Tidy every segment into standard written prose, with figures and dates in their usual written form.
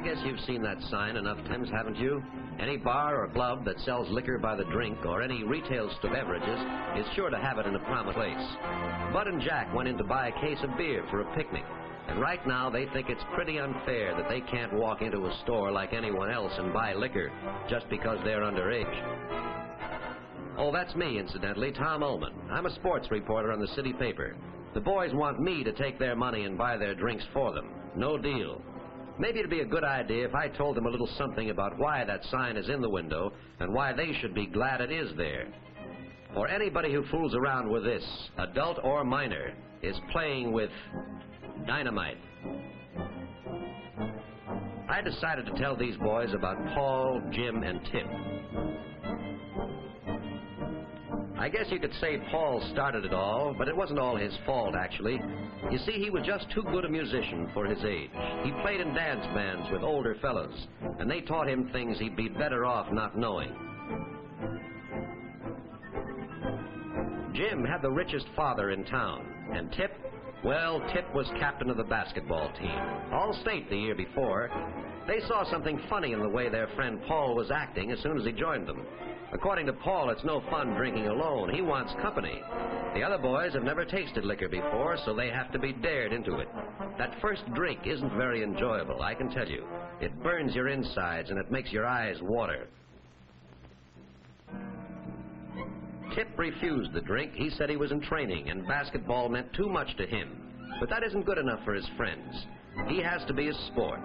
guess you've seen that sign enough times, haven't you? Any bar or club that sells liquor by the drink or any retail store beverages is sure to have it in a prominent place. Bud and Jack went in to buy a case of beer for a picnic, and right now they think it's pretty unfair that they can't walk into a store like anyone else and buy liquor just because they're underage. Oh, that's me, incidentally, Tom Ullman. I'm a sports reporter on the city paper. The boys want me to take their money and buy their drinks for them. No deal. Maybe it'd be a good idea if I told them a little something about why that sign is in the window and why they should be glad it is there. For anybody who fools around with this, adult or minor, is playing with dynamite. I decided to tell these boys about Paul, Jim, and Tip. I guess you could say Paul started it all, but it wasn't all his fault, actually. You see, he was just too good a musician for his age. He played in dance bands with older fellows, and they taught him things he'd be better off not knowing. Jim had the richest father in town, and Tip, well, Tip was captain of the basketball team, all state the year before. They saw something funny in the way their friend Paul was acting as soon as he joined them. According to Paul, it's no fun drinking alone. He wants company. The other boys have never tasted liquor before, so they have to be dared into it. That first drink isn't very enjoyable, I can tell you. It burns your insides and it makes your eyes water. Tip refused the drink. He said he was in training and basketball meant too much to him. But that isn't good enough for his friends. He has to be a sport.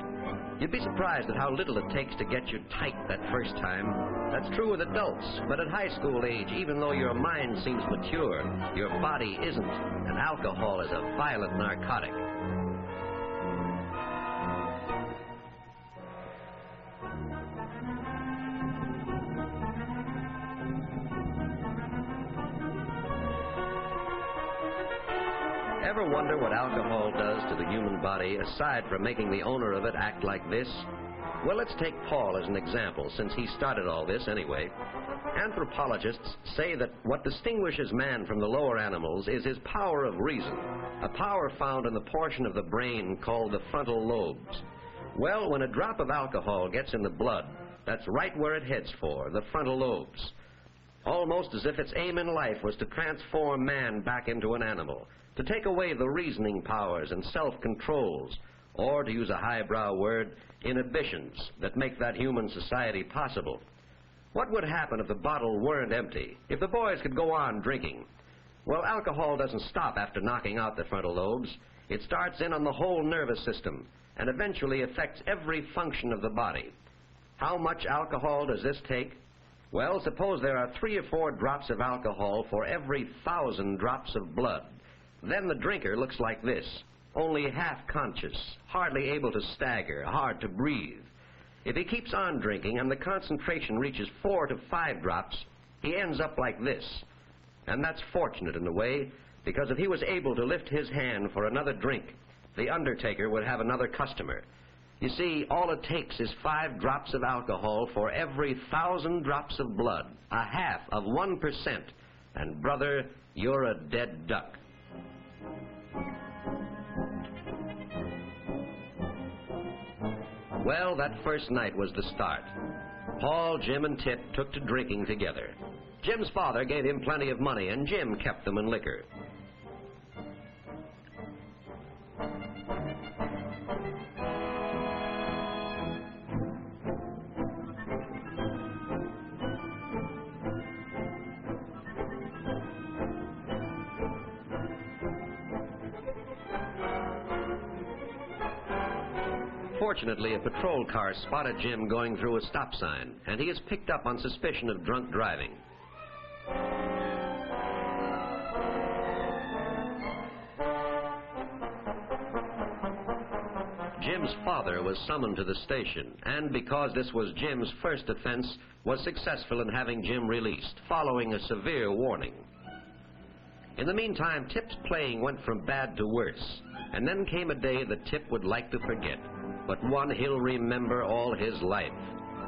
You'd be surprised at how little it takes to get you tight that first time. That's true with adults, but at high school age, even though your mind seems mature, your body isn't, and alcohol is a violent narcotic. Ever wonder what alcohol does to the human body, aside from making the owner of it act like this? Well, let's take Paul as an example, since he started all this anyway. Anthropologists say that what distinguishes man from the lower animals is his power of reason, a power found in the portion of the brain called the frontal lobes. Well, when a drop of alcohol gets in the blood, that's right where it heads for, the frontal lobes. Almost as if its aim in life was to transform man back into an animal, to take away the reasoning powers and self-controls, or, to use a highbrow word, inhibitions that make that human society possible. What would happen if the bottle weren't empty, if the boys could go on drinking? Well, alcohol doesn't stop after knocking out the frontal lobes. It starts in on the whole nervous system and eventually affects every function of the body. How much alcohol does this take? Well, suppose there are 3 or 4 drops of alcohol for every 1,000 drops of blood. Then the drinker looks like this, only half conscious, hardly able to stagger, hard to breathe. If he keeps on drinking and the concentration reaches 4 to 5 drops, he ends up like this. And that's fortunate in a way, because if he was able to lift his hand for another drink, the undertaker would have another customer. You see, all it takes is 5 drops of alcohol for every 1,000 drops of blood, a half of 1%. And brother, you're a dead duck. Well, that first night was the start. Paul, Jim, and Tip took to drinking together. Jim's father gave him plenty of money, and Jim kept them in liquor. Fortunately, a patrol car spotted Jim going through a stop sign, and he is picked up on suspicion of drunk driving. Jim's father was summoned to the station, and because this was Jim's first offense, was successful in having Jim released, following a severe warning. In the meantime, Tip's playing went from bad to worse, and then came a day that Tip would like to forget, but one he'll remember all his life.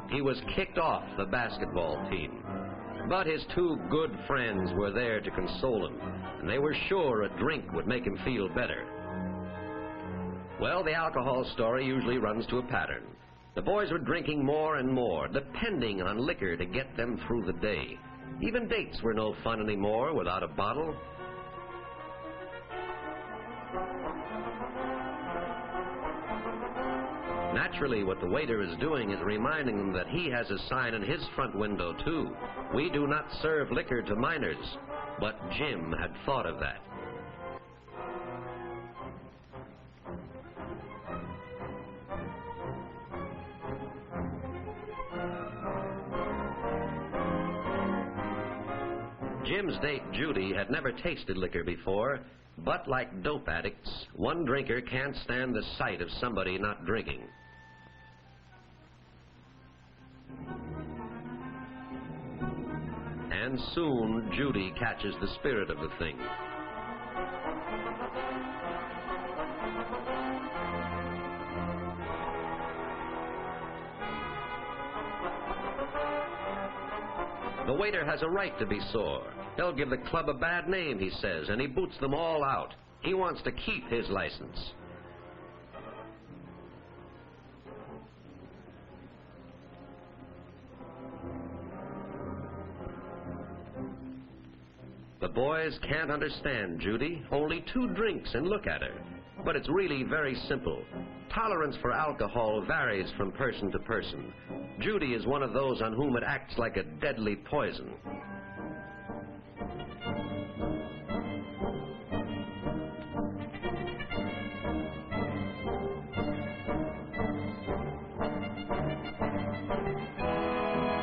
He was kicked off the basketball team. But his 2 good friends were there to console him, and they were sure a drink would make him feel better. Well, the alcohol story usually runs to a pattern. The boys were drinking more and more, depending on liquor to get them through the day. Even dates were no fun anymore without a bottle. Naturally, what the waiter is doing is reminding them that he has a sign in his front window, too. We do not serve liquor to minors. But Jim had thought of that. Jim's date, Judy, had never tasted liquor before, but like dope addicts, one drinker can't stand the sight of somebody not drinking. And soon, Judy catches the spirit of the thing. The waiter has a right to be sore. He'll give the club a bad name, he says, and he boots them all out. He wants to keep his license. The boys can't understand Judy. Only 2 drinks and look at her. But it's really very simple. Tolerance for alcohol varies from person to person. Judy is one of those on whom it acts like a deadly poison.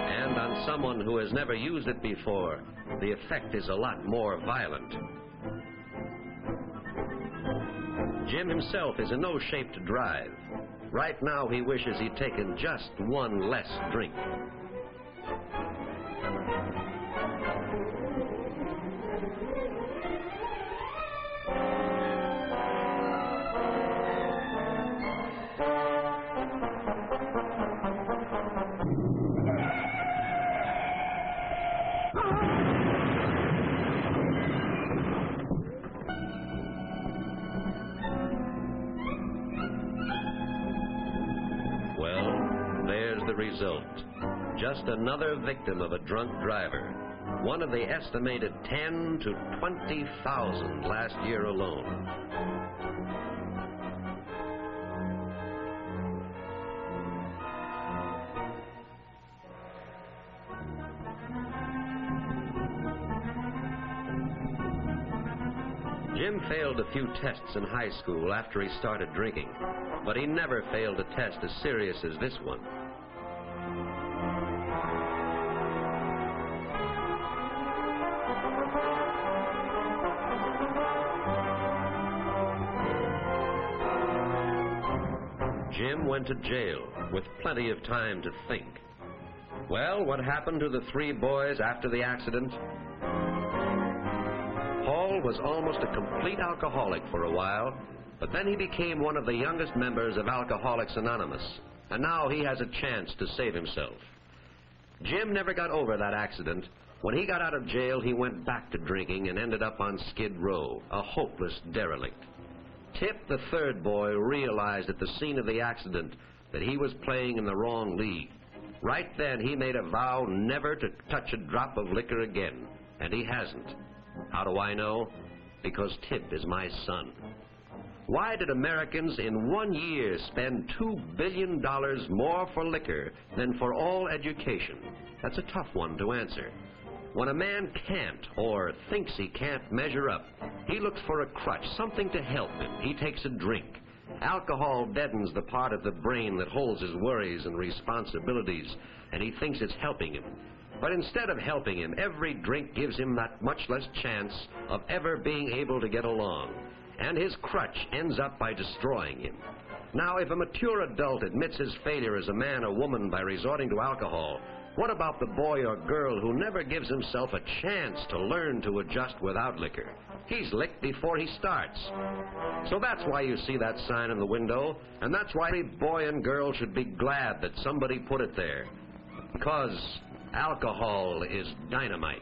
And on someone who has never used it before, the effect is a lot more violent. Jim himself is in no shape to drive. Right now he wishes he'd taken just one less drink. The result. Just another victim of a drunk driver. One of the estimated 10 to 20,000 last year alone. Jim failed a few tests in high school after he started drinking, but he never failed a test as serious as this one. Jim went to jail with plenty of time to think. Well, what happened to the 3 boys after the accident? Paul was almost a complete alcoholic for a while, but then he became one of the youngest members of Alcoholics Anonymous, and now he has a chance to save himself. Jim never got over that accident. When he got out of jail, he went back to drinking and ended up on Skid Row, a hopeless derelict. Tip, the 3rd boy, realized at the scene of the accident that he was playing in the wrong league. Right then, he made a vow never to touch a drop of liquor again, and he hasn't. How do I know? Because Tip is my son. Why did Americans in 1 year spend $2 billion more for liquor than for all education? That's a tough one to answer. When a man can't or thinks he can't measure up, he looks for a crutch, something to help him. He takes a drink. Alcohol deadens the part of the brain that holds his worries and responsibilities, and he thinks it's helping him. But instead of helping him, every drink gives him that much less chance of ever being able to get along, and his crutch ends up by destroying him. Now, if a mature adult admits his failure as a man or woman by resorting to alcohol, what about the boy or girl who never gives himself a chance to learn to adjust without liquor? He's licked before he starts. So that's why you see that sign in the window, and that's why every boy and girl should be glad that somebody put it there. Because alcohol is dynamite.